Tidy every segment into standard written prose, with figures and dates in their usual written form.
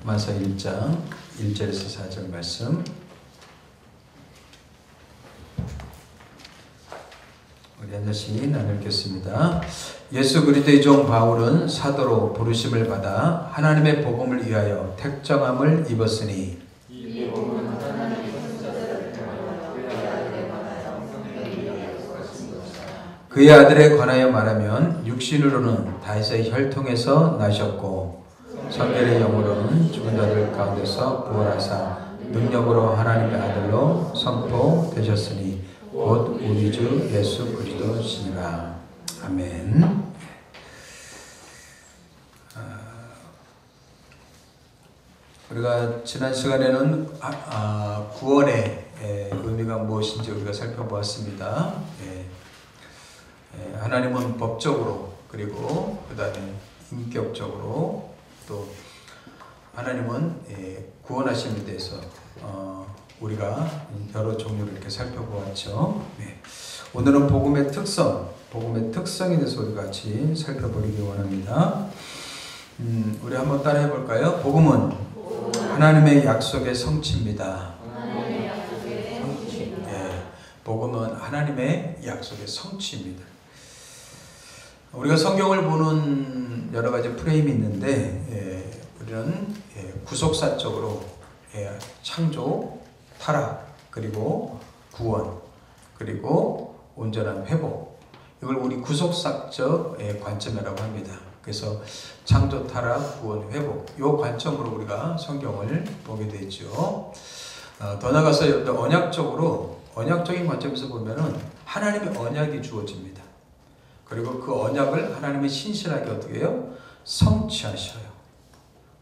로마서 1장 1절에서 4절 말씀 우리 한 절씩 나눠 읽겠습니다. 예수 그리스도의 종 바울은 사도로 부르심을 받아 하나님의 복음을 위하여 택정함을 입었으니 이 복음은 하나님의 선자들을 그의 아들에 관하여 말하면 육신으로는 다윗의 혈통에서 나셨고 성결의 영으로는 죽은 자들 가운데서 부활하사 능력으로 하나님의 아들로 선포되셨으니 곧 우리 주 예수 그리스도시니라. 아멘. 우리가 지난 시간에는 구원의 의미가 무엇인지 우리가 살펴보았습니다. 하나님은 법적으로 그리고 그 다음에 인격적으로 또 하나님은 구원하심에 대해서 우리가 여러 종류를 이렇게 살펴보았죠. 오늘은 복음의 특성에 대해서 우리 같이 살펴보기 원합니다. 우리 한번 따라해 볼까요? 복음은 하나님의 약속의 성취입니다. 복음은 하나님의 약속의 성취입니다. 우리가 성경을 보는 여러 가지 프레임이 있는데 우리는 구속사적으로 창조, 타락, 그리고 구원, 그리고 온전한 회복, 이걸 우리 구속사적 관점이라고 합니다. 그래서 창조, 타락, 구원, 회복, 이 관점으로 우리가 성경을 보게 되죠. 더 나아가서 언약적인 관점에서 보면은 하나님의 언약이 주어집니다. 그리고 그 언약을 하나님이 신실하게 어떻게 해요? 성취하셔요.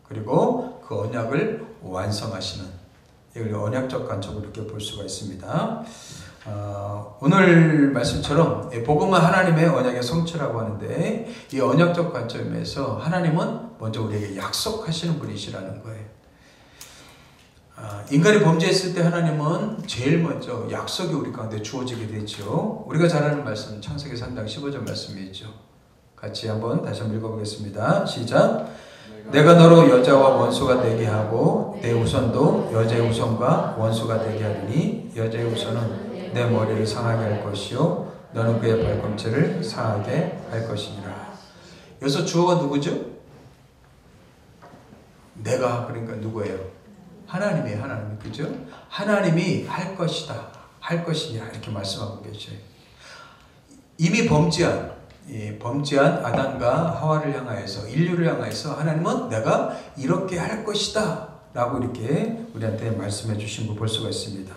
그리고 그 언약을 완성하시는, 이걸 언약적 관점으로 이렇게 볼 수가 있습니다. 오늘 말씀처럼 복음은 하나님의 언약의 성취라고 하는데, 이 언약적 관점에서 하나님은 먼저 우리에게 약속하시는 분이시라는 거예요. 인간이 범죄했을 때 하나님은 제일 먼저 약속이 우리 가운데 주어지게 되죠. 우리가 잘 아는 말씀 창세기 3장 15절 말씀이죠. 같이 다시 한번 읽어보겠습니다. 시작. 내가 너로 여자와 원수가 되게 하고 내 후손도 여자의 후손과 원수가 되게 하리니 여자의 후손은 내 머리를 상하게 할 것이요 너는 그의 발꿈치를 상하게 할 것이니라. 여기서 주어가 누구죠? 내가, 그러니까 누구예요? 하나님이 그죠? 하나님이 할 것이다, 할 것이냐 이렇게 말씀하고 계셔요. 이미 범죄한 아담과 하와를 향하여서, 인류를 향하여서 하나님은 내가 이렇게 할 것이다 라고 이렇게 우리한테 말씀해 주신 거 볼 수가 있습니다.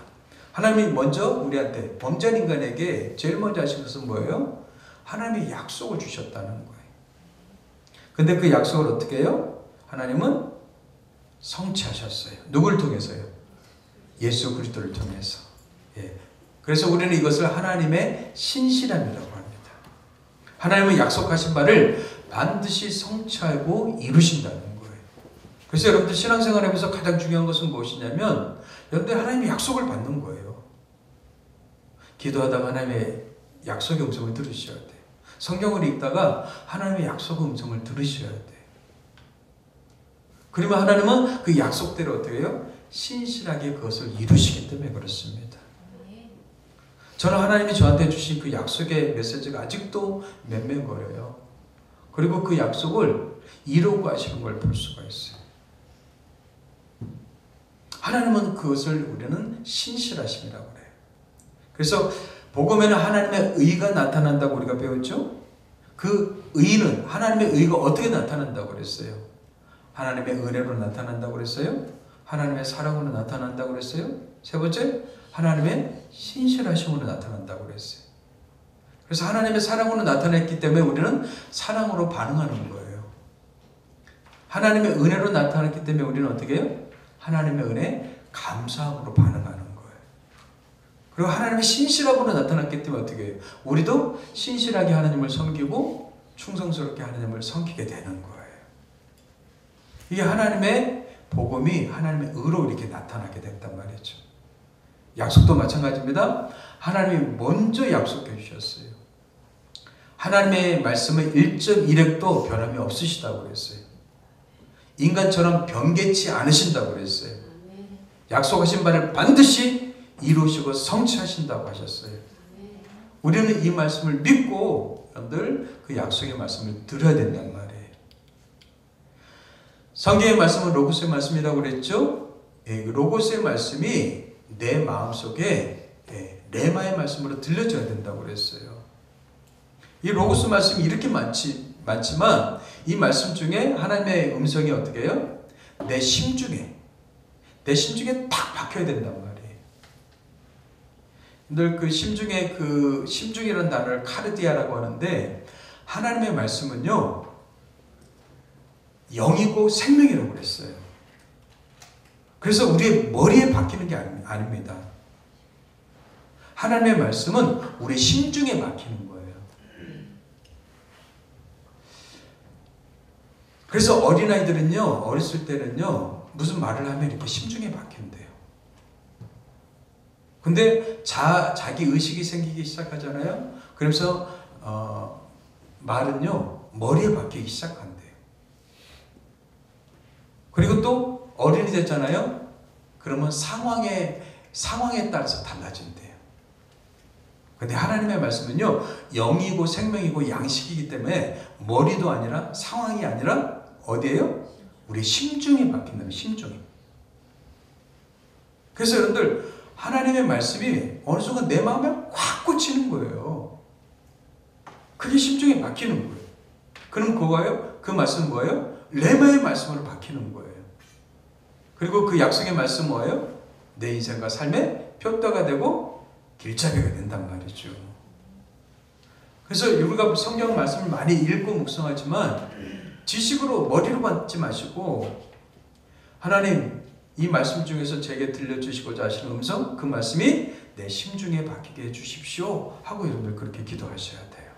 하나님이 먼저 우리한테, 범죄한 인간에게 제일 먼저 하신 것은 뭐예요? 하나님이 약속을 주셨다는 거예요. 근데 그 약속을 어떻게 해요? 하나님은 성취하셨어요. 누구를 통해서요? 예수 그리스도를 통해서. 그래서 우리는 이것을 하나님의 신실함이라고 합니다. 하나님은 약속하신 바를 반드시 성취하고 이루신다는 거예요. 그래서 여러분들 신앙생활 하면서 가장 중요한 것은 무엇이냐면, 여러분들 하나님의 약속을 받는 거예요. 기도하다가 하나님의 약속의 음성을 들으셔야 돼요. 성경을 읽다가 하나님의 약속의 음성을 들으셔야 돼요. 그러면 하나님은 그 약속대로 어떻게 해요? 신실하게 그것을 이루시기 때문에 그렇습니다. 저는 하나님이 저한테 주신 그 약속의 메시지가 아직도 맴매거려요. 그리고 그 약속을 이루고 하시는 걸 볼 수가 있어요. 하나님은 그것을 우리는 신실하심이라고 그래요. 그래서 복음에는 하나님의 의가 나타난다고 우리가 배웠죠? 그 의는, 하나님의 의가 어떻게 나타난다고 그랬어요? 하나님의 은혜로 나타난다고 그랬어요? 하나님의 사랑으로 나타난다고 그랬어요? 세 번째, 하나님의 신실하심으로 나타난다고 그랬어요. 그래서 하나님의 사랑으로 나타났기 때문에 우리는 사랑으로 반응하는 거예요. 하나님의 은혜로 나타났기 때문에 우리는 어떻게 해요? 하나님의 은혜 감사함으로 반응하는 거예요. 그리고 하나님의 신실함으로 나타났기 때문에 어떻게 해요? 우리도 신실하게 하나님을 섬기고 충성스럽게 하나님을 섬기게 되는 거예요. 이게 하나님의 복음이 하나님의 의로 이렇게 나타나게 됐단 말이죠. 약속도 마찬가지입니다. 하나님이 먼저 약속해 주셨어요. 하나님의 말씀의 1.1획도 변함이 없으시다고 그랬어요. 인간처럼 변개치 않으신다고 그랬어요. 약속하신 바를 반드시 이루시고 성취하신다고 하셨어요. 우리는 이 말씀을 믿고 여러분들 그 약속의 말씀을 들어야 된단 말이에요. 성경의 말씀은 로고스의 말씀이라고 그랬죠? 로고스의 말씀이 내 마음속에 레마의 말씀으로 들려줘야 된다고 그랬어요. 이 로고스 말씀이 이렇게 많지만 이 말씀 중에 하나님의 음성이 어떻게 해요? 내 심중에 딱 박혀야 된단 말이에요. 늘 그 심중에 그 심중이라는 단어를 카르디아라고 하는데 하나님의 말씀은요 영이고 생명이라고 그랬어요. 그래서 우리의 머리에 박히는 게 아닙니다. 하나님의 말씀은 우리 심중에 박히는 거예요. 그래서 어린아이들은요 어렸을 때는요 무슨 말을 하면 이렇게 심중에 박힌대요. 근데 자기 의식이 생기기 시작하잖아요. 그래서 말은요 머리에 박히기 시작한대요. 그리고 또 어른이 됐잖아요. 그러면 상황에 따라서 달라진대요. 근데 하나님의 말씀은요 영이고 생명이고 양식이기 때문에 머리도 아니라 상황이 아니라 어디예요? 우리 심중에 박힌다면 심중에. 그래서 여러분들 하나님의 말씀이 어느 순간 내 마음에 확 꽂히는 거예요. 그게 심중에 박히는 거예요. 그럼 그거예요? 그 말씀은 뭐예요? 레마의 말씀으로 박히는 거예요. 그리고 그 약속의 말씀 뭐예요? 내 인생과 삶의 표대가 되고 길잡이가 된단 말이죠. 그래서 우리가 성경 말씀을 많이 읽고 묵상하지만 지식으로 머리로 받지 마시고 하나님 이 말씀 중에서 제게 들려주시고자 하시는 음성 그 말씀이 내 심중에 박히게 해주십시오 하고 여러분들 그렇게 기도하셔야 돼요.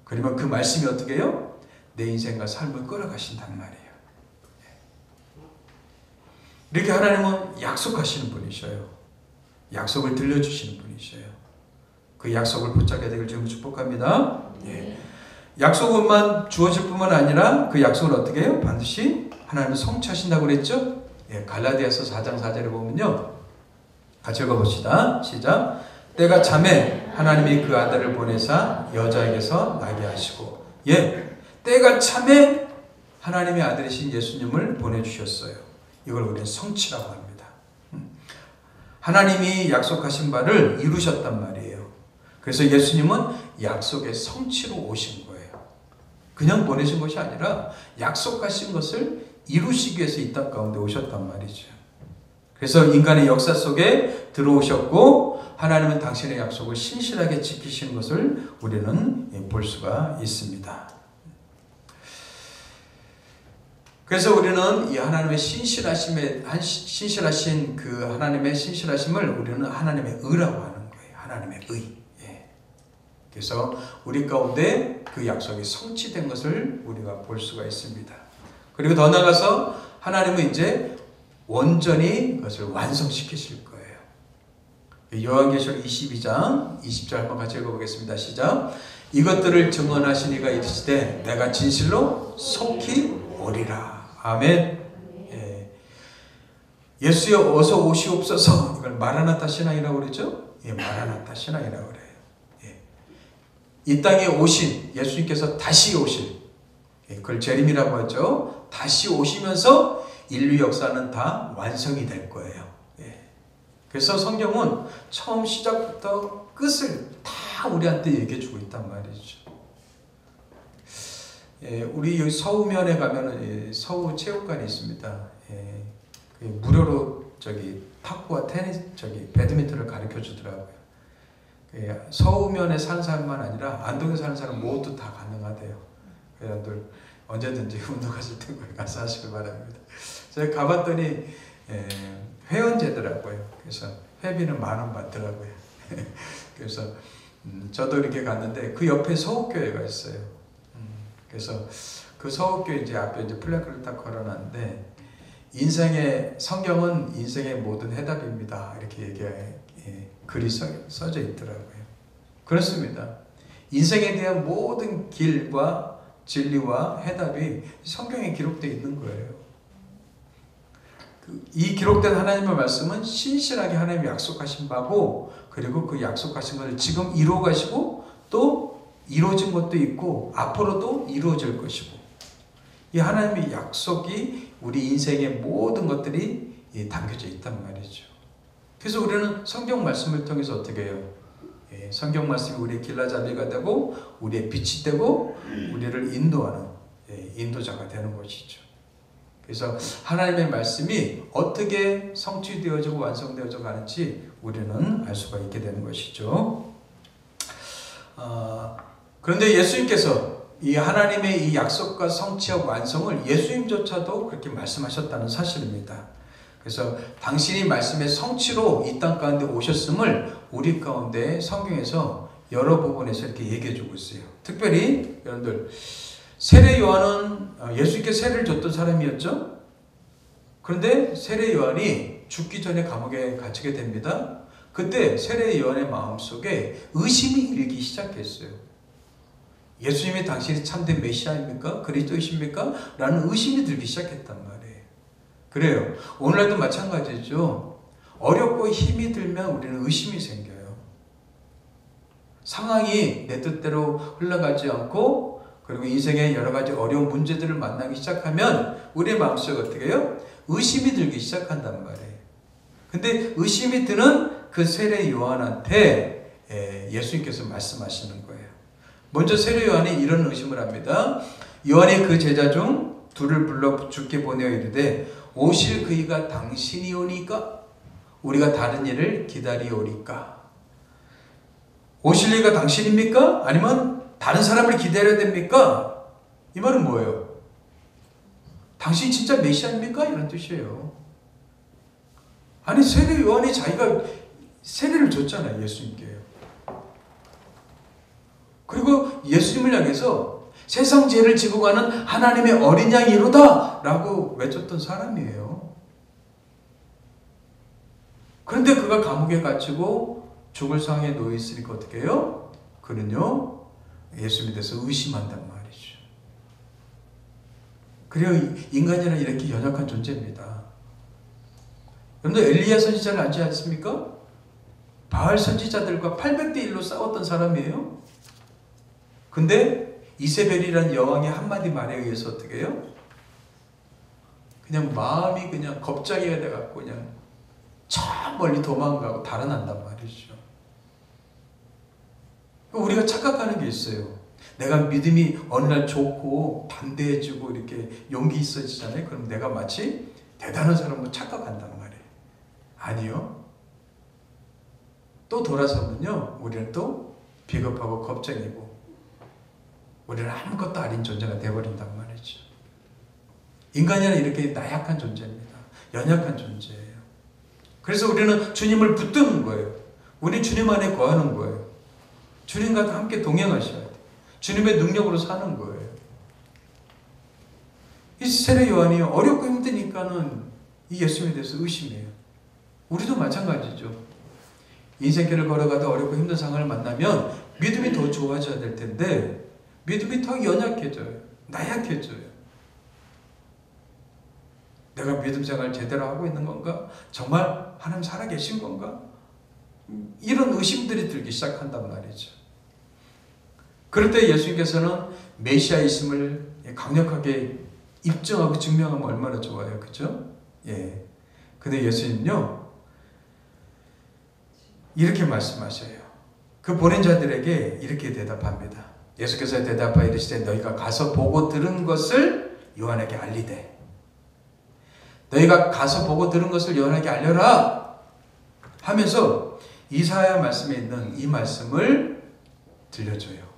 그러면 그 말씀이 어떻게 해요? 내 인생과 삶을 끌어가신단 말이에요. 이렇게 하나님은 약속하시는 분이셔요. 약속을 들려주시는 분이셔요. 그 약속을 붙잡게 되길 지금 축복합니다. 약속만 주어질 뿐만 아니라 그 약속을 어떻게 해요? 반드시 하나님은 성취하신다고 그랬죠? 갈라디아서 4장 4절에 보면요. 같이 읽어봅시다. 시작. 때가 차매 하나님이 그 아들을 보내사 여자에게서 나게 하시고 때가 차매 하나님의 아들이신 예수님을 보내주셨어요. 이걸 우리는 성취라고 합니다. 하나님이 약속하신 바를 이루셨단 말이에요. 그래서 예수님은 약속의 성취로 오신 거예요. 그냥 보내신 것이 아니라 약속하신 것을 이루시기 위해서 이 땅 가운데 오셨단 말이죠. 그래서 인간의 역사 속에 들어오셨고 하나님은 당신의 약속을 신실하게 지키시는 것을 우리는 볼 수가 있습니다. 그래서 우리는 이 하나님의 신실하신 그 하나님의 신실하심을 우리는 하나님의 의라고 하는 거예요. 하나님의 의. 그래서 우리 가운데 그 약속이 성취된 것을 우리가 볼 수가 있습니다. 그리고 더 나아가서 하나님은 이제 온전히 그것을 완성시키실 거예요. 요한계시록 22장 20절 한번 같이 읽어보겠습니다. 시작. 이것들을 증언하시니가 이르시되 내가 진실로 속히 오리라. 아멘. 예수여 어서 오시옵소서. 이걸 마라나타 신앙이라고 그러죠? 마라나타 신앙이라고 그래요. 이 땅에 오신 예수님께서 다시 오실, 그걸 재림이라고 하죠. 다시 오시면서 인류 역사는 다 완성이 될 거예요. 그래서 성경은 처음 시작부터 끝을 다 우리한테 얘기해 주고 있단 말이죠. 우리 여기 서우면에 가면은 서우 체육관이 있습니다. 무료로 탁구와 테니스, 배드민턴을 가르쳐 주더라고요. 서우면에 사는 사람만 아니라 안동에 사는 사람 모두 다 가능하대요. 여러분들 언제든지 운동하실 때 가서 하시길 바랍니다. 제가 가봤더니 회원제더라고요. 그래서 회비는 10,000원 받더라고요. 그래서 저도 이렇게 갔는데 그 옆에 서울교회가 있어요. 그래서 그 서울교회 이제 앞에 이제 플래카드를 딱 걸어놨는데 성경은 인생의 모든 해답입니다. 이렇게 글이 써져 있더라고요. 그렇습니다. 인생에 대한 모든 길과 진리와 해답이 성경에 기록되어 있는 거예요. 이 기록된 하나님의 말씀은 신실하게 하나님이 약속하신 바고, 그리고 그 약속하신 것을 지금 이루어 가시고 또 이루어진 것도 있고 앞으로도 이루어질 것이고, 이 하나님의 약속이 우리 인생의 모든 것들이 담겨져 있단 말이죠. 그래서 우리는 성경 말씀을 통해서 어떻게 해요? 성경 말씀이 우리의 길라잡이가 되고 우리의 빛이 되고 우리를 인도하는 인도자가 되는 것이죠. 그래서 하나님의 말씀이 어떻게 성취되어지고 완성되어져 가는지 우리는 알 수가 있게 되는 것이죠. 그런데 예수님께서 이 하나님의 이 약속과 성취와 완성을 예수님조차도 그렇게 말씀하셨다는 사실입니다. 그래서 당신이 말씀의 성취로 이 땅 가운데 오셨음을 우리 가운데 성경에서 여러 부분에서 이렇게 얘기해 주고 있어요. 특별히 여러분들, 세례 요한은 예수님께 세례를 줬던 사람이었죠. 그런데 세례 요한이 죽기 전에 감옥에 갇히게 됩니다. 그때 세례 요한의 마음속에 의심이 일기 시작했어요. 예수님이 당신이 참된 메시아입니까? 그리스도이십니까? 라는 의심이 들기 시작했단 말이에요. 그래요. 오늘날도 마찬가지죠. 어렵고 힘이 들면 우리는 의심이 생겨요. 상황이 내 뜻대로 흘러가지 않고, 그리고 인생의 여러 가지 어려운 문제들을 만나기 시작하면 우리의 마음속에 어떻게 해요? 의심이 들기 시작한단 말이에요. 근데 의심이 드는 그 세례 요한한테 예수님께서 말씀하시는 거예요. 먼저 세례 요한이 이런 의심을 합니다. 요한이 그 제자 중 둘을 불러 주께 보내어 이르되 오실 그이가 당신이오니까 우리가 다른 일을 기다리오리까. 오실 이가 당신입니까? 아니면 다른 사람을 기다려야 됩니까? 이 말은 뭐예요? 당신이 진짜 메시아입니까? 이런 뜻이에요. 아니, 세례 요한이 자기가 세례를 줬잖아요, 예수님께요. 그리고 예수님을 향해서 세상 죄를 지고 가는 하나님의 어린 양이로다 라고 외쳤던 사람이에요. 그런데 그가 감옥에 갇히고 죽을 상황에 놓여 있으니까 어떻게 해요? 그는요, 예수님에 대해서 의심한단 말이죠. 그래요, 인간이란 이렇게 연약한 존재입니다. 여러분들, 엘리야 선지자를 알지 않습니까? 바알 선지자들과 800대 1로 싸웠던 사람이에요. 근데 이세벨이라는 여왕의 한마디 말에 의해서 어떻게 해요? 그냥 마음이 그냥 겁자기가 돼갖고 그냥 저 멀리 도망가고 달아난단 말이죠. 우리가 착각하는 게 있어요. 내가 믿음이 어느 날 좋고 담대해지고 이렇게 용기 있어지잖아요. 그럼 내가 마치 대단한 사람으로 착각한단 말이에요. 아니요. 또 돌아서면요, 우리는 또 비겁하고 겁쟁이고 우리는 아무것도 아닌 존재가 되어버린단 말이죠. 인간이란 이렇게 나약한 존재입니다. 연약한 존재예요. 그래서 우리는 주님을 붙드는 거예요. 우리 주님 안에 거하는 거예요. 주님과 함께 동행하셔야 돼요. 주님의 능력으로 사는 거예요. 이 세례 요한이 어렵고 힘드니까는 이 예수님에 대해서 의심해요. 우리도 마찬가지죠. 인생길을 걸어가다 어렵고 힘든 상황을 만나면 믿음이 더 좋아져야 될 텐데 믿음이 더 연약해져요. 나약해져요. 내가 믿음 생활 제대로 하고 있는 건가? 정말 하나님 살아계신 건가? 이런 의심들이 들기 시작한단 말이죠. 그럴 때 예수님께서는 메시아이심을 강력하게 입증하고 증명하면 얼마나 좋아요. 그죠? 예. 근데 예수님은요, 이렇게 말씀하셔요. 그 보낸 자들에게 이렇게 대답합니다. 예수께서 대답하여 이르시되 너희가 가서 보고 들은 것을 요한에게 알리되. 너희가 가서 보고 들은 것을 요한에게 알려라 하면서 이사야 말씀에 있는 이 말씀을 들려줘요.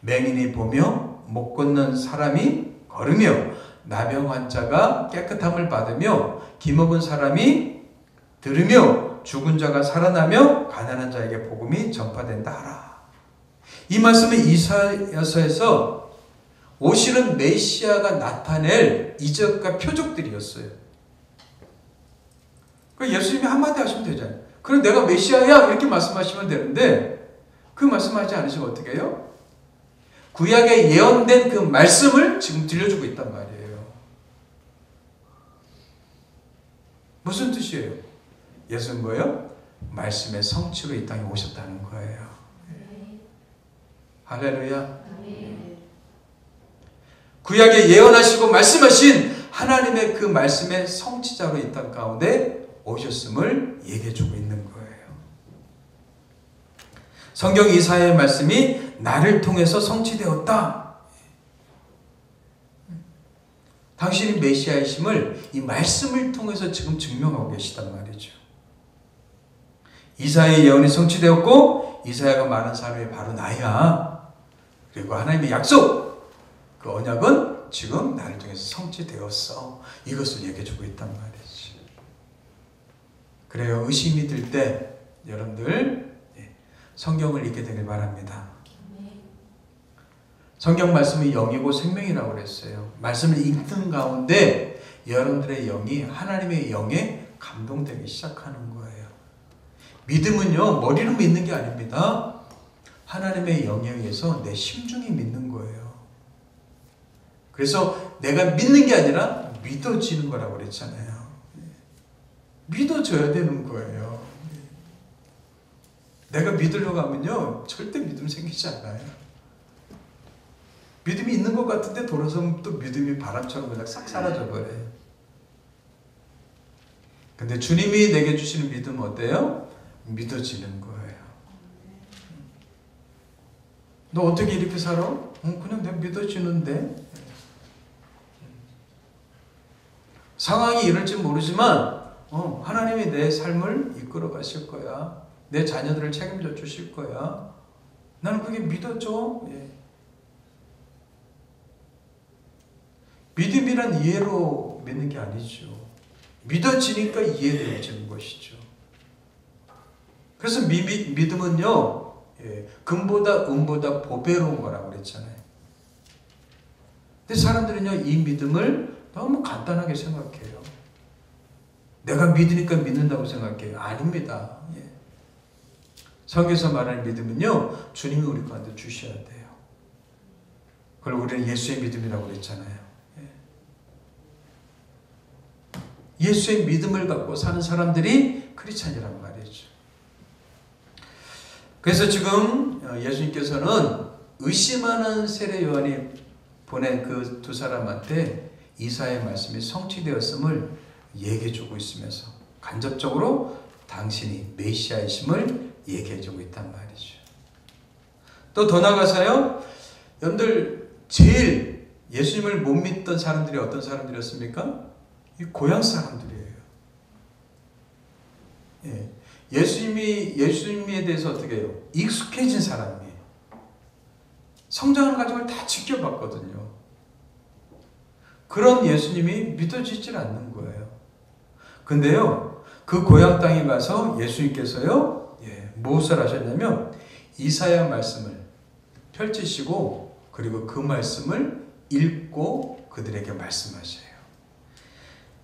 맹인이 보며 못 걷는 사람이 걸으며 나병 환자가 깨끗함을 받으며 기먹은 사람이 들으며 죽은 자가 살아나며 가난한 자에게 복음이 전파된다 하라. 이 말씀은 이사야서에서 오시는 메시아가 나타낼 이적과 표적들이었어요. 그러니까 예수님이 한마디 하시면 되잖아요. 그럼 내가 메시아야 이렇게 말씀하시면 되는데 그 말씀하지 않으시면 어떻게 해요? 구약에 예언된 그 말씀을 지금 들려주고 있단 말이에요. 무슨 뜻이에요? 예수는 뭐예요? 말씀의 성취로 이 땅에 오셨다는 거예요. 할렐루야. 구약에 예언하시고 말씀하신 하나님의 그 말씀의 성취자로 이 땅 가운데 오셨음을 얘기해주고 있는 거예요. 성경 이사야의 말씀이 나를 통해서 성취되었다. 당신이 메시아이심을 이 말씀을 통해서 지금 증명하고 계시단 말이죠. 이사야의 예언이 성취되었고 이사야가 말한 사람이 바로 나야. 그리고 하나님의 약속, 그 언약은 지금 나를 통해서 성취되었어. 이것을 얘기해주고 있단 말이죠. 그래요. 의심이 들 때 여러분들 성경을 읽게 되길 바랍니다. 성경 말씀이 영이고 생명이라고 그랬어요. 말씀을 읽는 가운데 여러분들의 영이 하나님의 영에 감동되기 시작하는 거예요. 믿음은요, 머리로 믿는 게 아닙니다. 하나님의 영에 의해서 내 심중이 믿는 거예요. 그래서 내가 믿는 게 아니라 믿어지는 거라고 그랬잖아요. 믿어져야 되는 거예요. 내가 믿으려고 하면요, 절대 믿음 생기지 않아요. 믿음이 있는 것 같은데 돌아서면 또 믿음이 바람처럼 그냥 싹 사라져 버려요. 근데 주님이 내게 주시는 믿음은 어때요? 믿어지는 거예요. 너 어떻게 이렇게 살아? 그냥 내가 믿어지는데. 상황이 이럴지 모르지만 하나님이 내 삶을 이끌어 가실 거야. 내 자녀들을 책임져 주실 거야. 나는 그게 믿어져. 믿음이란 이해로 믿는 게 아니죠. 믿어지니까 이해되어지는 것이죠. 그래서 믿음은요, 금보다 은보다 보배로운 거라고 그랬잖아요. 근데 사람들은요, 이 믿음을 너무 간단하게 생각해요. 내가 믿으니까 믿는다고 생각해요. 아닙니다. 성경에서 말하는 믿음은요, 주님이 우리 가운데 주셔야 돼요. 그걸 우리는 예수의 믿음이라고 그랬잖아요. 예수의 믿음을 갖고 사는 사람들이 크리스찬이란 말이죠. 그래서 지금 예수님께서는 의심하는 세례 요한이 보낸 그 두 사람한테 이사야의 말씀이 성취되었음을 얘기해주고 있으면서 간접적으로 당신이 메시아이심을 얘기해주고 있단 말이죠. 또 더 나아가서요, 여러분들 제일 예수님을 못 믿던 사람들이 어떤 사람들이었습니까? 이 고향 사람들이에요. 예수님에 대해서 어떻게 해요? 익숙해진 사람이에요. 성장하는 과정을 다 지켜봤거든요. 그런 예수님이 믿어지질 않는 거예요. 근데요, 그 고향 땅에 가서 예수님께서요, 무엇을 하셨냐면 이사야 말씀을 펼치시고 그리고 그 말씀을 읽고 그들에게 말씀하셔요.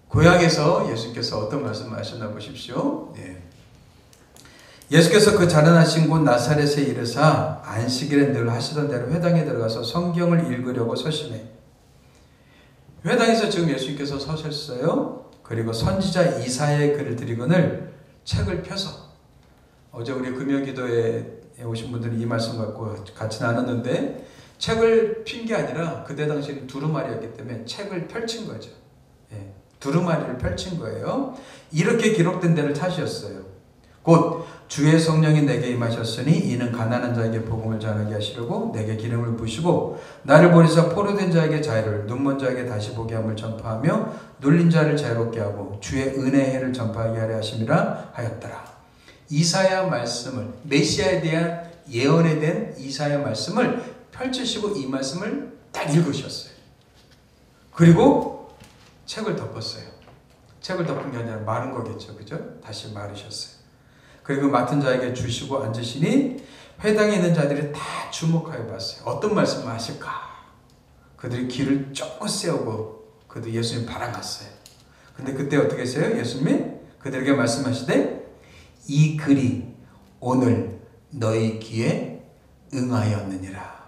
고향에서 예수께서 어떤 말씀을 하셨나 보십시오. 예수께서 그 자라나신 곳 나사렛에 이르사 안식일에 늘 하시던 대로 회당에 들어가서 성경을 읽으려고 서심해. 회당에서 지금 예수님께서 서셨어요. 그리고 선지자 이사야의 글을 드리거늘 책을 펴서, 어제 우리 금요기도에 오신 분들이 이 말씀 갖고 같이 나눴는데, 책을 핀 게 아니라 그때 당시에는 두루마리였기 때문에 책을 펼친 거죠. 두루마리를 펼친 거예요. 이렇게 기록된 데를 찾으셨어요. 곧 주의 성령이 내게 임하셨으니 이는 가난한 자에게 복음을 전하게 하시려고 내게 기름을 부으시고 나를 보내사 포로된 자에게 자유를, 눈먼 자에게 다시 보게 함을 전파하며 눌린 자를 자유롭게 하고 주의 은혜의 해를 전파하게 하려 하심이라 하였더라. 이사야 말씀을, 메시아에 대한 예언에 대한 이사야 말씀을 펼치시고 이 말씀을 딱 읽으셨어요. 그리고 책을 덮었어요. 책을 덮은 게 아니라 마른 거겠죠. 그죠? 다시 마르셨어요. 그리고 맡은 자에게 주시고 앉으시니 회당에 있는 자들이 다 주목하여 봤어요. 어떤 말씀을 하실까? 그들이 길을 쫓고 세우고 그들 예수님 바라봤어요. 근데 그때 어떻게 했어요? 예수님이 그들에게 말씀하시되 이 글이 오늘 너희 귀에 응하였느니라.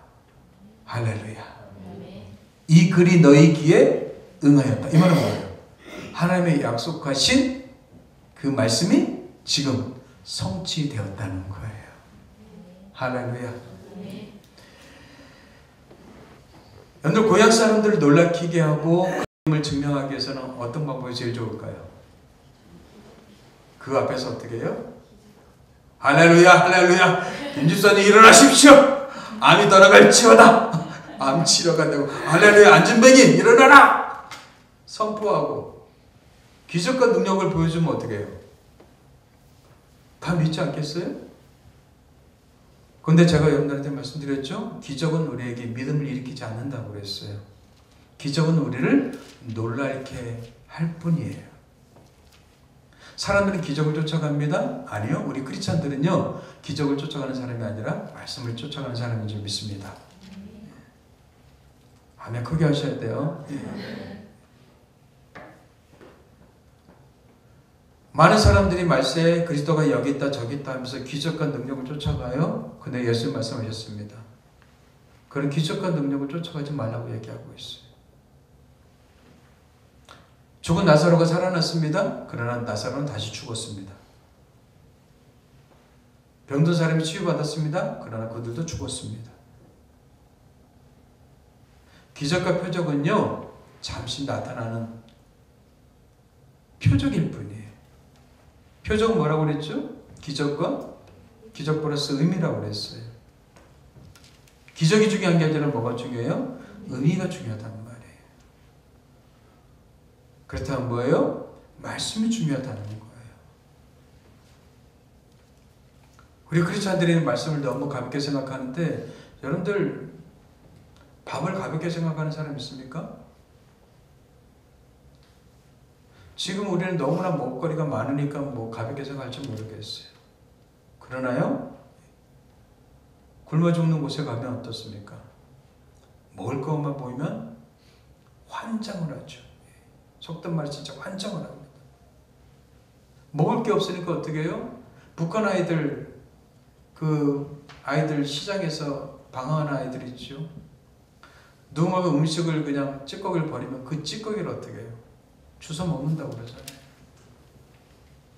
할렐루야. 이 글이 너희 귀에 응하였다. 이 말은 뭐예요? 하나님의 약속하신 그 말씀이 지금 성취되었다는 거예요. 할렐루야. 여러분들 고향 사람들을 놀라키게 하고 그림을 증명하기 위해서는 어떤 방법이 제일 좋을까요? 그 앞에서 어떻게 해요? 할렐루야 할렐루야 김집사님 일어나십시오. 암이 떠나갈지어다. 암 치료가 되고 할렐루야 안진뱅이 일어나라 선포하고 기적과 능력을 보여주면 어떻게 해요? 다 믿지 않겠어요? 그런데 제가 여러분들한테 말씀드렸죠? 기적은 우리에게 믿음을 일으키지 않는다고 그랬어요. 기적은 우리를 놀랄게 할 뿐이에요. 사람들은 기적을 쫓아갑니다? 아니요. 우리 크리스찬들은요. 기적을 쫓아가는 사람이 아니라 말씀을 쫓아가는 사람인 줄 믿습니다. 아멘 크게 하셔야 돼요. 많은 사람들이 말세에 그리스도가 여기 있다 저기 있다 하면서 기적과 능력을 쫓아가요. 근데 예수님 말씀하셨습니다. 그런 기적과 능력을 쫓아가지 말라고 얘기하고 있어요. 죽은 나사로가 살아났습니다. 그러나 나사로는 다시 죽었습니다. 병든 사람이 치유받았습니다. 그러나 그들도 죽었습니다. 기적과 표적은요. 잠시 나타나는 표적일 뿐이에요. 표적은 뭐라고 그랬죠? 기적과 기적 플러스 의미라고 그랬어요. 기적이 중요한 게 아니라 뭐가 중요해요? 의미가 중요하다는 말이에요. 그렇다면 뭐예요? 말씀이 중요하다는 거예요. 우리 크리스찬들이 말씀을 너무 가볍게 생각하는데 여러분들 밥을 가볍게 생각하는 사람 있습니까? 지금 우리는 너무나 먹거리가 많으니까 뭐 가볍게 생각할지 모르겠어요. 그러나요? 굶어 죽는 곳에 가면 어떻습니까? 먹을 것만 보이면 환장을 하죠. 속된 말이 진짜 환장을 합니다. 먹을 게 없으니까 어떻게 해요? 북한 아이들 그 아이들 시장에서 방황하는 아이들 있죠. 누군가가 음식을 그냥 찌꺼기를 버리면 그 찌꺼기를 어떻게 해요? 주워 먹는다고 그러잖아요.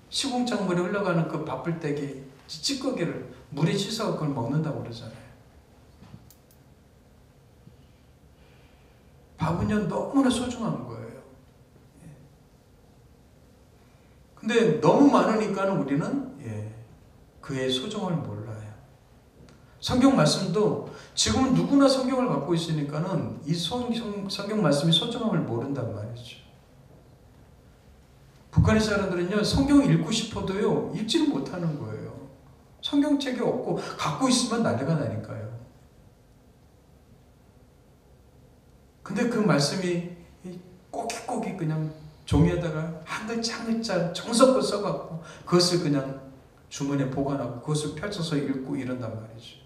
시궁창물이 흘러가는 그 밥풀떼기 찌꺼기를 물에 씻어서 그걸 먹는다고 그러잖아요. 밥은요 너무나 소중한 거예요. 근데 너무 많으니까 우리는 그의 소중함을 몰라요. 성경 말씀도 지금은 누구나 성경을 갖고 있으니까는 이 성경 말씀이 소중함을 모른단 말이죠. 북한의 사람들은요 성경을 읽고 싶어도요 읽지를 못하는 거예요. 성경책이 없고 갖고 있으면 난리가 나니까요. 근데 그 말씀이 꼬깃꼬깃 그냥 종이에다가 한 글자 한 글자 정성껏 써갖고 그것을 그냥 주머니에 보관하고 그것을 펼쳐서 읽고 이런단 말이죠.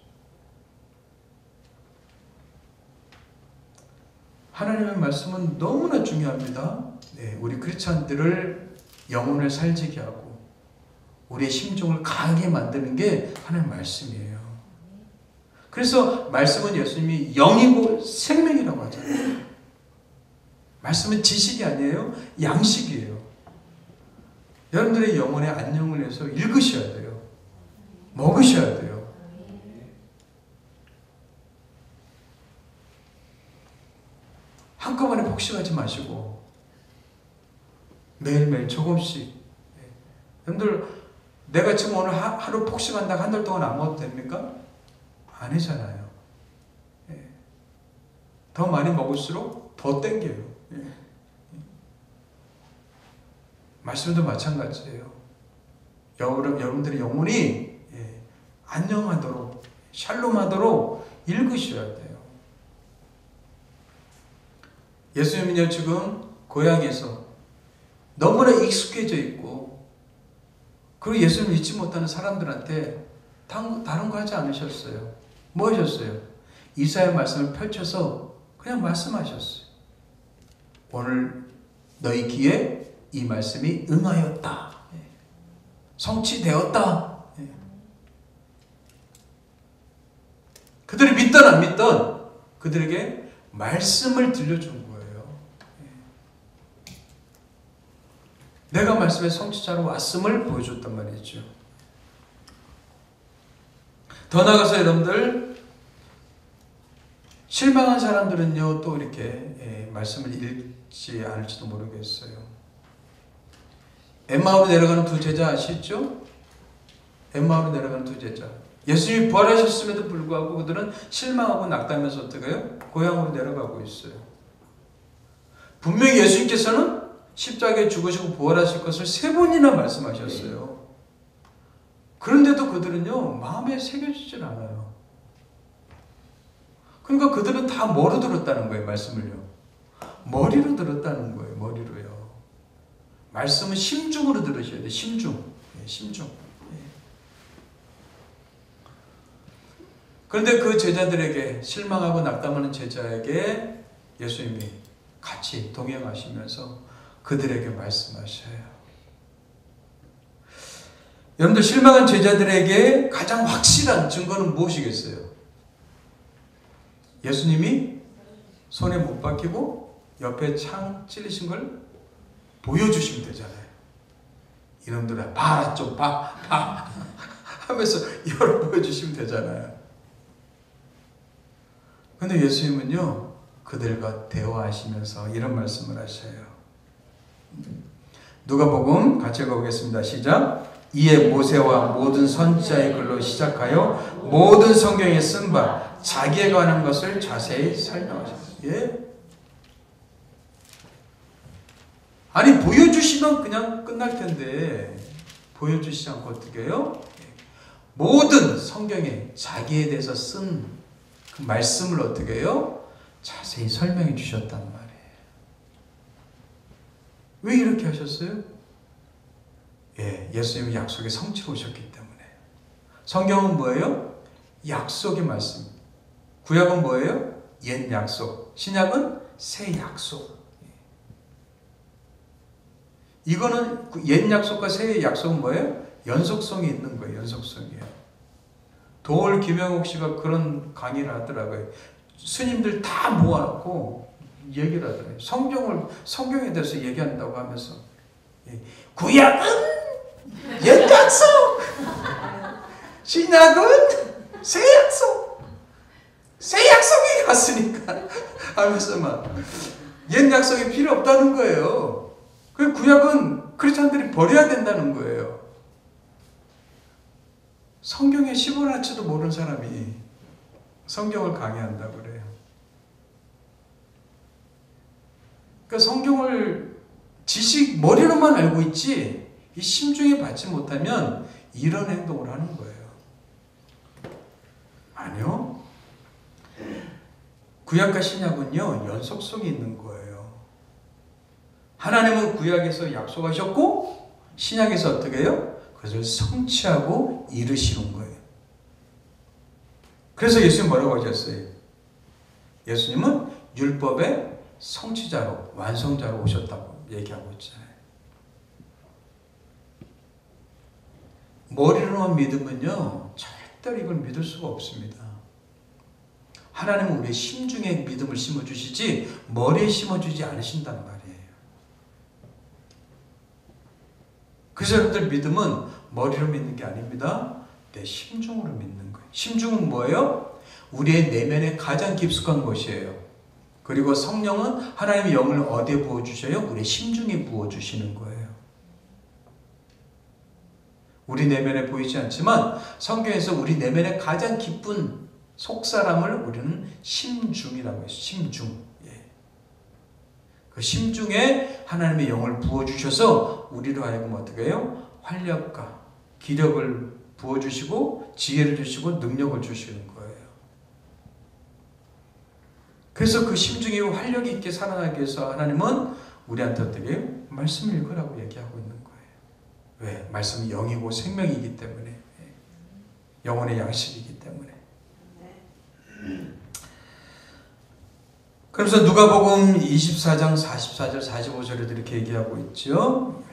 하나님의 말씀은 너무나 중요합니다. 우리 크리스찬들을 영혼을 살지게 하고 우리의 심정을 강하게 만드는 게 하나님의 말씀이에요. 그래서 말씀은 예수님이 영이고 생명이라고 하잖아요. 말씀은 지식이 아니에요. 양식이에요. 여러분들의 영혼의 안녕을 위해서 읽으셔야 돼요. 먹으셔야 돼요. 한꺼번에 폭식하지 마시고 매일매일 조금씩. 여러분들 내가 지금 오늘 하루 폭식한다고 한 달 동안 안 먹어도 됩니까? 아니잖아요. 더 많이 먹을수록 더 땡겨요. 말씀도 마찬가지예요. 여러분들의 영혼이 안녕하도록 샬롬하도록 읽으셔야 돼요. 예수님은요 지금 고향에서 너무나 익숙해져 있고 그리고 예수님을 잊지 못하는 사람들한테 다른 거 하지 않으셨어요. 뭐 하셨어요? 이사야 말씀을 펼쳐서 그냥 말씀하셨어요. 오늘 너희 귀에 이 말씀이 응하였다. 성취되었다. 그들이 믿든 안 믿든 그들에게 말씀을 들려준 거예요. 내가 말씀의 성취자로 왔음을 보여줬단 말이죠. 더 나아가서 여러분들, 실망한 사람들은요 또 이렇게 말씀을 읽지 않을지도 모르겠어요. 엠마오로 내려가는 두 제자 아시죠? 엠마오로 내려가는 두 제자, 예수님이 부활하셨음에도 불구하고 그들은 실망하고 낙담해서 어떻게 해요? 고향으로 내려가고 있어요. 분명히 예수님께서는 십자가에 죽으시고 부활하실 것을 3번이나 말씀하셨어요. 그런데도 그들은요 마음에 새겨지질 않아요. 그러니까 그들은 다 뭐로 들었다는 거예요? 말씀을요. 머리로 들었다는 거예요. 머리로요. 말씀은 심중으로 들으셔야 돼요. 심중. 심중. 그런데 그 제자들에게, 실망하고 낙담하는 제자에게 예수님이 같이 동행하시면서 그들에게 말씀하셔요. 여러분들, 실망한 제자들에게 가장 확실한 증거는 무엇이겠어요? 예수님이 손에 못 박히고 옆에 창 찔리신 걸 보여주시면 되잖아요. 이놈들아 봐라 좀 봐 하면서 열어 보여주시면 되잖아요. 근데 예수님은요 그들과 대화하시면서 이런 말씀을 하셔요. 누가복음 같이 읽어보겠습니다. 시작. 이에 모세와 모든 선지자의 글로 시작하여 모든 성경에 쓴 바 자기에 관한 것을 자세히 설명하셨어요. 예? 아니 보여주시면 그냥 끝날 텐데 보여주시지 않고 어떻게 해요? 모든 성경에 자기에 대해서 쓴 그 말씀을 어떻게 해요? 자세히 설명해 주셨단 말이에요. 왜 이렇게 하셨어요? 예, 예수님이 약속의 성취로 오셨기 때문에. 성경은 뭐예요? 약속의 말씀. 구약은 뭐예요? 옛 약속. 신약은 새 약속. 이거는 옛 약속과 새 약속은 뭐예요? 연속성이 있는 거예요. 연속성이에요. 도올 김영옥 씨가 그런 강의를 하더라고요. 스님들 다 모아놓고 얘기를 하더라고요. 성경에 대해서 얘기한다고 하면서 구약은 옛 약속, 신약은 새 약속, 새 약속이 왔으니까 하면서 막 옛 약속이 필요 없다는 거예요. 그 구약은 크리스찬들이 버려야 된다는 거예요. 성경의 15나치도 모르는 사람이 성경을 강의한다고 그래요. 그러니까 성경을 지식 머리로만 알고 있지 이 심중에 받지 못하면 이런 행동을 하는 거예요. 아니요. 구약과 신약은요 연속성이 있는 거예요. 하나님은 구약에서 약속하셨고 신약에서 어떻게 해요? 그것을 성취하고 이루시는 거예요. 그래서 예수님 뭐라고 하셨어요? 예수님은 율법의 성취자로, 완성자로 오셨다고 얘기하고 있잖아요. 머리로만 믿으면요 절대로 이걸 믿을 수가 없습니다. 하나님은 우리의 심중에 믿음을 심어주시지 머리에 심어주지 않으신단 말이에요. 그래서 여러분들 믿음은 머리로 믿는 게 아닙니다. 내 심중으로 믿는 거예요. 심중은 뭐예요? 우리의 내면에 가장 깊숙한 곳이에요. 그리고 성령은 하나님의 영을 어디에 부어주셔요? 우리의 심중에 부어주시는 거예요. 우리 내면에 보이지 않지만 성경에서 우리 내면에 가장 깊은 속사람을 우리는 심중이라고 해요. 심중. 그 심중에 하나님의 영을 부어주셔서 우리로 하여금 어떻게 해요? 활력과 기력을 부어주시고 지혜를 주시고 능력을 주시는 거예요. 그래서 그 심중에 활력이 있게 살아나기 위해서 하나님은 우리한테 어떻게 해요? 말씀을 읽으라고 얘기하고 있는 거예요. 왜? 말씀이 영이고 생명이기 때문에, 영혼의 양식이기 때문에. 그래서 누가복음 24장 44절 45절에도 이렇게 얘기하고 있죠.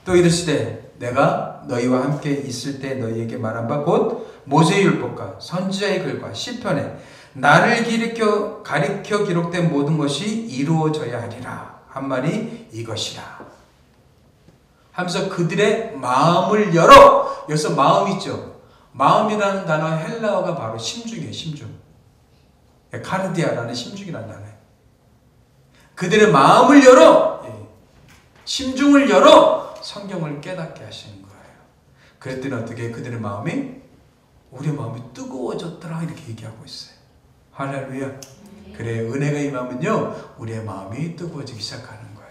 또 이르시되 내가 너희와 함께 있을 때 너희에게 말한 바 곧 모세의 율법과 선지자의 글과 시편에 나를 가리켜 기록된 모든 것이 이루어져야 하리라 한 말이 이것이라. 하면서 그들의 마음을 열어. 여기서 마음 있죠. 마음이라는 단어 헬라어가 바로 심중이에요. 심중. 카르디아라는 심중이라는 단어예요. 그들의 마음을 열어, 심중을 열어 성경을 깨닫게 하시는 거예요. 그랬더니 어떻게 그들의 마음이, 우리 마음이 뜨거워졌더라 이렇게 얘기하고 있어요. 할렐루야. 그래, 은혜가 임하면요 우리의 마음이 뜨거워지기 시작하는 거예요.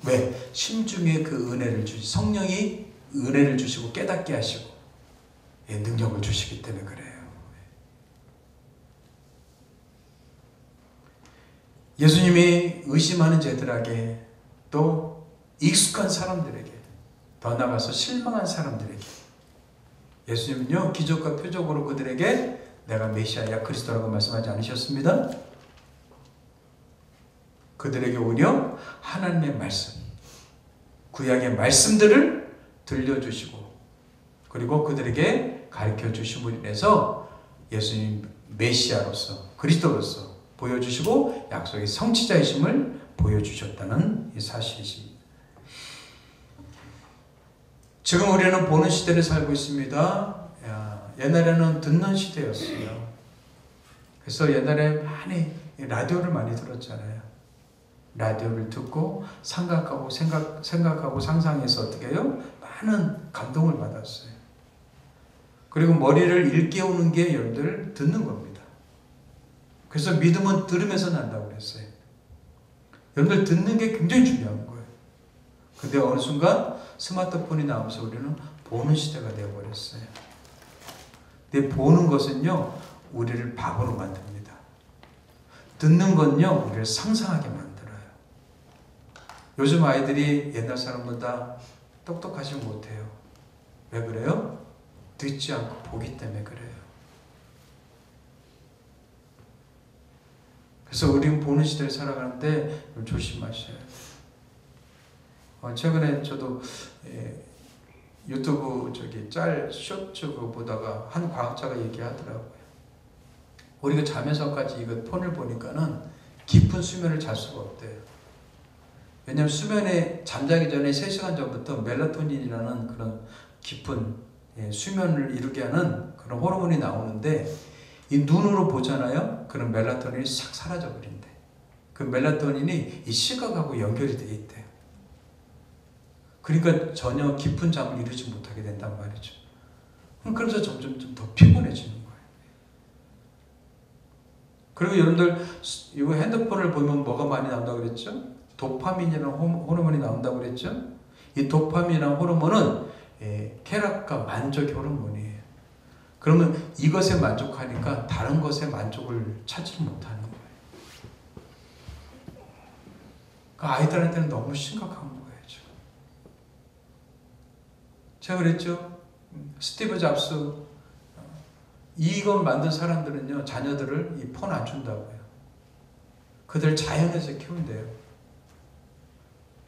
왜? 심중에 그 은혜를 성령이 은혜를 주시고 깨닫게 하시고 능력을 주시기 때문에 그래요. 예수님이 의심하는 자들에게, 또 익숙한 사람들에게, 더 나아가서 실망한 사람들에게 예수님은요 기적과 표적으로 그들에게 내가 메시아야 그리스도라고 말씀하지 않으셨습니다. 그들에게 오히려 하나님의 말씀, 구약의 말씀들을 들려주시고, 그리고 그들에게 가르쳐 주심으로 인해서 예수님 메시아로서 그리스도로서 보여주시고 약속의 성취자이심을 보여주셨다는 이 사실이십니다. 지금 우리는 보는 시대를 살고 있습니다. 옛날에는 듣는 시대였어요. 그래서 옛날에 많이 라디오를 많이 들었잖아요. 라디오를 듣고 생각하고 상상해서 어떻게 해요? 많은 감동을 받았어요. 그리고 머리를 일깨우는 게 여러분들 듣는 겁니다. 그래서 믿음은 들으면서 난다고 그랬어요. 여러분들 듣는 게 굉장히 중요한 거예요. 근데 어느 순간 스마트폰이 나오면서 우리는 보는 시대가 되어버렸어요. 근데 보는 것은요 우리를 바보로 만듭니다. 듣는 건요 우리를 상상하게 만들어요. 요즘 아이들이 옛날 사람보다 똑똑하지 못해요. 왜 그래요? 듣지 않고 보기 때문에 그래요. 그래서 우리는 보는 시대를 살아가는데 조심하셔야 돼요. 최근에 저도 유튜브 쇼츠 보다가 한 과학자가 얘기하더라고요. 우리가 자면서까지 이거 폰을 보니까는 깊은 수면을 잘 수가 없대요. 왜냐하면 수면에 잠자기 전에 3시간 전부터 멜라토닌이라는 그런 깊은 수면을 이루게 하는 그런 호르몬이 나오는데, 이 눈으로 보잖아요. 그런 멜라토닌이 싹 사라져 버린대. 그 멜라토닌이 이 시각하고 연결이 되어 있대요. 그러니까 전혀 깊은 잠을 이루지 못하게 된단 말이죠. 그래서 점점 좀 더 피곤해지는 거예요. 그리고 여러분들 이거 핸드폰을 보면 뭐가 많이 나온다고 그랬죠? 도파민이라는 호르몬이 나온다고 그랬죠? 이 도파민이라는 호르몬은 쾌락과 만족의 호르몬이에요. 그러면 이것에 만족하니까 다른 것에 만족을 찾지 못하는 거예요. 그 아이들한테는 너무 심각한 거예요. 지금. 제가 그랬죠? 스티브 잡스 이건 만든 사람들은요 자녀들을 이 폰 안 준다고요. 그들 자연에서 키운대요.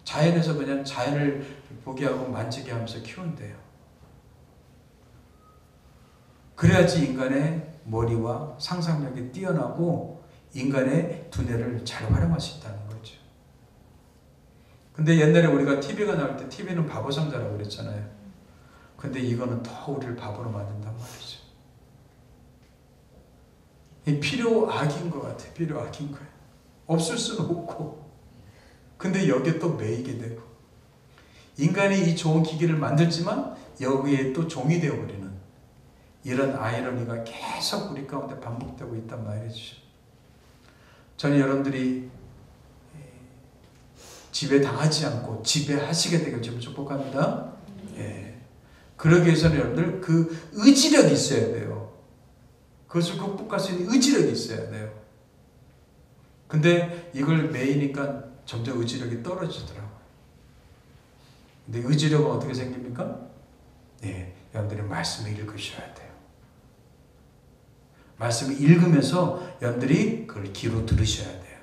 자연에서 그냥 자연을 보게 하고 만지게 하면서 키운대요. 그래야지 인간의 머리와 상상력이 뛰어나고 인간의 두뇌를 잘 활용할 수 있다는 거죠. 근데 옛날에 우리가 TV가 나올 때 TV는 바보 상자라고 그랬잖아요. 근데 이거는 더 우리를 바보로 만든단 말이죠. 이 필요악인 것 같아요. 필요악인 거예요. 없을 수는 없고. 근데 여기에 또 매이게 되고. 인간이 이 좋은 기기를 만들지만 여기에 또 종이 되어버리는 이런 아이러니가 계속 우리 가운데 반복되고 있단 말이죠. 저는 여러분들이 지배당하지 않고 지배하시게 되길 좀 축복합니다. 그러기 위해서는 여러분들 그 의지력이 있어야 돼요. 그것을 극복할 수 있는 의지력이 있어야 돼요. 근데 이걸 매이니까 점점 의지력이 떨어지더라고요. 근데 의지력은 어떻게 생깁니까? 여러분들이 말씀을 읽으셔야 돼요. 말씀을 읽으면서 여러분들이 그걸 귀로 들으셔야 돼요.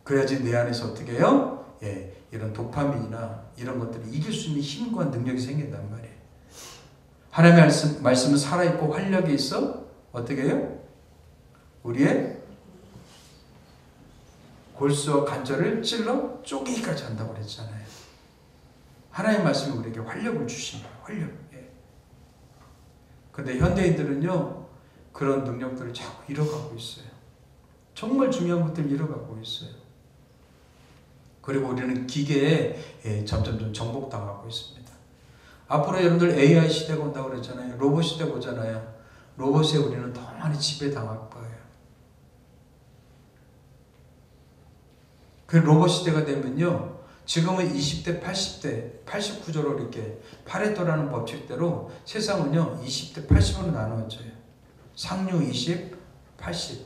그래야지 내 안에서 어떻게 해요? 이런 도파민이나 이런 것들을 이길 수 있는 힘과 능력이 생긴단 말이에요. 하나님의 말씀은 살아있고 활력이 있어 어떻게 해요? 우리의 골수와 관절을 찔러 쪼개기까지 한다고 그랬잖아요. 하나님의 말씀이 우리에게 활력을 주신 거예요. 활력. 그런데 현대인들은요, 그런 능력들을 자꾸 잃어가고 있어요. 정말 중요한 것들을 잃어가고 있어요. 그리고 우리는 기계에 점점 정복당하고 있습니다. 앞으로 여러분들 AI 시대가 온다고 그랬잖아요. 로봇 시대가 오잖아요. 로봇에 우리는 더 많이 지배당할 거예요. 그 로봇 시대가 되면요, 지금은 20대, 80대, 89조로 이렇게 파레토라는 법칙대로 세상은요 20대, 80으로 나누어져요. 상류 20, 80,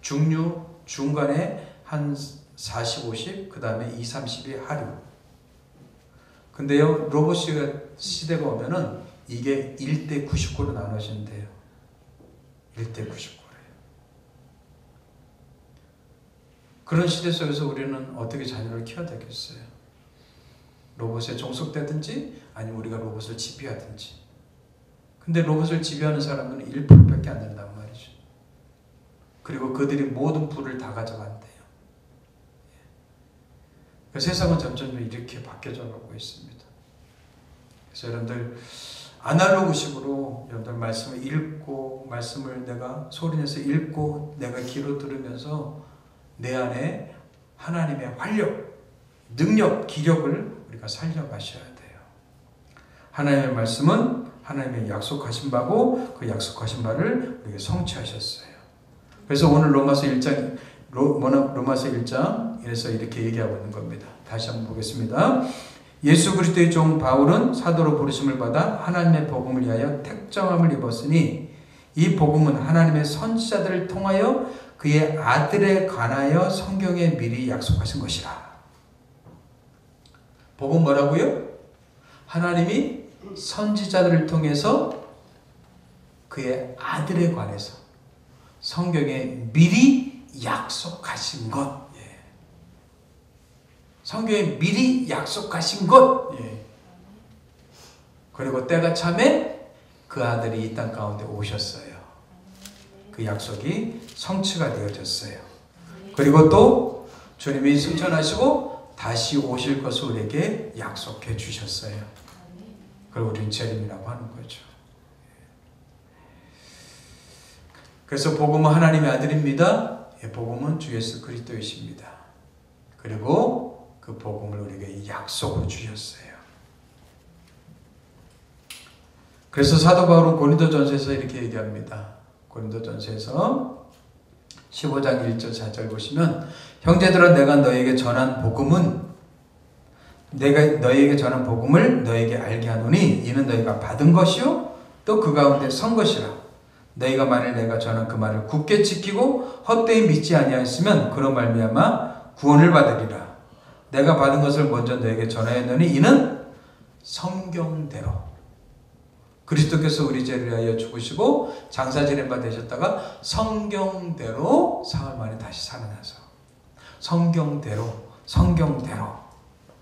중류, 중간에 한 40, 50, 그 다음에 20, 30이 하류. 근데요, 로봇 시대가 오면은 이게 1대 99로 나눠진대요. 1대 99래요. 그런 시대 속에서 우리는 어떻게 자녀를 키워야 되겠어요? 로봇에 종속되든지 아니면 우리가 로봇을 지배하든지. 근데 로봇을 지배하는 사람은 1%밖에 안 된단 말이죠. 그리고 그들이 모든 부를 다 가져간대요. 세상은 점점 이렇게 바뀌어져 가고 있습니다. 그래서 여러분들 아날로그식으로 여러분들 말씀을 읽고 말씀을 내가 소리내서 읽고 내가 귀로 들으면서 내 안에 하나님의 활력, 능력, 기력을 우리가 살려가셔야 돼요. 하나님의 말씀은 하나님의 약속하신 바고 그 약속하신 바를 우리에게 성취하셨어요. 그래서 오늘 로마서 1장 에서 이렇게 얘기하고 있는 겁니다. 다시 한번 보겠습니다. 예수 그리스도의 종 바울은 사도로 부르심을 받아 하나님의 복음을 위하여 택정함을 입었으니 이 복음은 하나님의 선지자들을 통하여 그의 아들에 관하여 성경에 미리 약속하신 것이라. 복음 뭐라고요? 하나님이 선지자들을 통해서 그의 아들에 관해서 성경에 미리 약속하신 것. 성경에 미리 약속하신 것. 그리고 때가 참에 그 아들이 이 땅 가운데 오셨어요. 그 약속이 성취가 되어졌어요. 그리고 또 주님이 승천하시고 다시 오실 것을 우리에게 약속해 주셨어요. 그걸 우리는 재림이라고 하는 거죠. 그래서 복음은 하나님의 아들입니다. 복음은 주 예수 그리스도이십니다. 그리고 그 복음을 우리에게 약속으로 주셨어요. 그래서 사도 바울은 고린도전서에서 이렇게 얘기합니다. 고린도전서에서 15장 1절 4절 보시면 형제들아 내가 너에게 전한 복음은 내가 너에게 전한 복음을 너에게 알게 하노니 이는 너희가 받은 것이요 또 그 가운데 선 것이라. 너희가 만일 내가 전한 그 말을 굳게 지키고 헛되이 믿지 아니하였으면 그로 말미암아 구원을 받으리라. 내가 받은 것을 먼저 너에게 전하였노니 이는 성경대로 그리스도께서 우리 죄를 위하여 죽으시고 장사 지낸 바 되셨다가 성경대로 사흘 만에 다시 살아나서 성경대로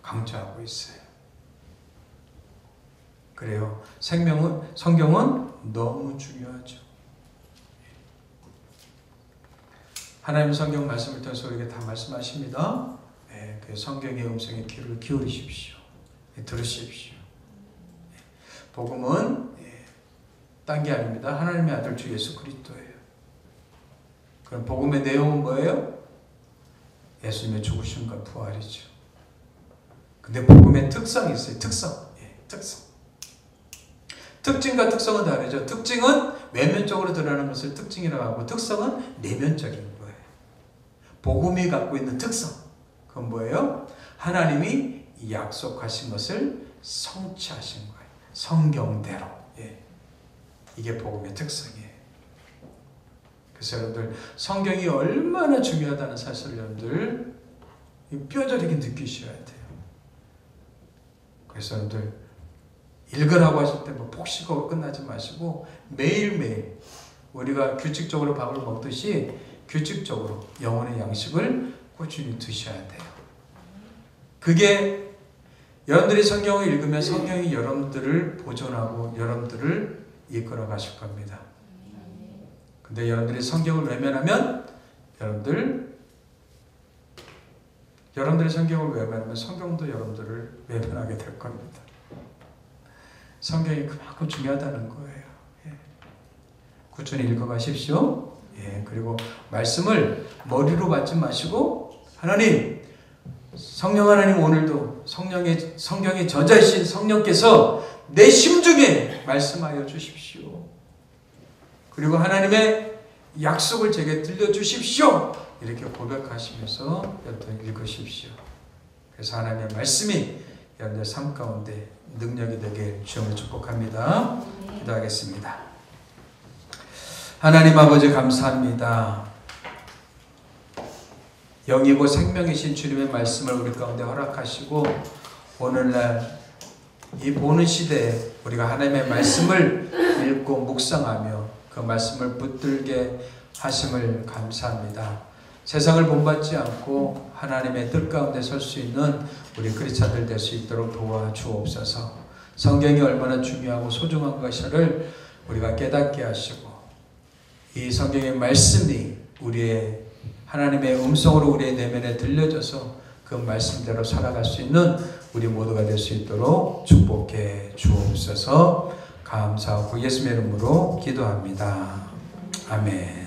강조하고 있어요. 그래요. 성경은 너무 중요하죠. 하나님 성경 말씀을 통해서 우리에게 다 말씀하십니다. 그 성경의 음성에 귀를 기울이십시오. 들으십시오. 복음은 딴 게 아닙니다. 하나님의 아들 주 예수 그리스도예요. 그럼 복음의 내용은 뭐예요? 예수님의 죽으심과 부활이죠. 근데 복음의 특성이 있어요. 특성. 특징과 특성은 다르죠. 특징은 외면적으로 드러나는 것을 특징이라고 하고 특성은 내면적인 거예요. 복음이 갖고 있는 특성. 그건 뭐예요? 하나님이 약속하신 것을 성취하신 거예요. 성경대로. 이게 복음의 특성이에요. 그래서 여러분들 성경이 얼마나 중요하다는 사실을 여러분들 뼈저리게 느끼셔야 돼요. 그래서 여러분들 읽으라고 하실 때 뭐 폭식하고 끝나지 마시고 매일매일 우리가 규칙적으로 밥을 먹듯이 규칙적으로 영혼의 양식을 꾸준히 드셔야 돼요. 그게 여러분들이 성경을 읽으면 성경이 여러분들을 보존하고 여러분들을 이끌어 가실 겁니다. 근데 여러분들이 성경을 외면하면 여러분들 여러분들이 성경을 외면하면 성경도 여러분들을 외면하게 될 겁니다. 성경이 그만큼 중요하다는 거예요. 예. 꾸준히 읽어가십시오. 예. 그리고 말씀을 머리로 받지 마시고 하나님, 성령 하나님 오늘도 성경의 저자이신 성령께서 내 심중에 말씀하여 주십시오. 그리고 하나님의 약속을 제게 들려주십시오. 이렇게 고백하시면서 여러분 읽으십시오. 그래서 하나님의 말씀이 여러분의 삶 가운데 능력이 되게 주님을 축복합니다. 기도하겠습니다. 하나님 아버지 감사합니다. 영이고 생명이신 주님의 말씀을 우리 가운데 허락하시고 오늘날 이 보는 시대에 우리가 하나님의 말씀을 읽고 묵상하며 그 말씀을 붙들게 하심을 감사합니다. 세상을 본받지 않고 하나님의 뜻 가운데 설 수 있는 우리 그리스도인들 될 수 있도록 도와주옵소서. 성경이 얼마나 중요하고 소중한 것을 우리가 깨닫게 하시고 이 성경의 말씀이 우리의 하나님의 음성으로 우리의 내면에 들려져서 그 말씀대로 살아갈 수 있는 우리 모두가 될 수 있도록 축복해 주옵소서. 감사하고 예수님의 이름으로 기도합니다. 아멘.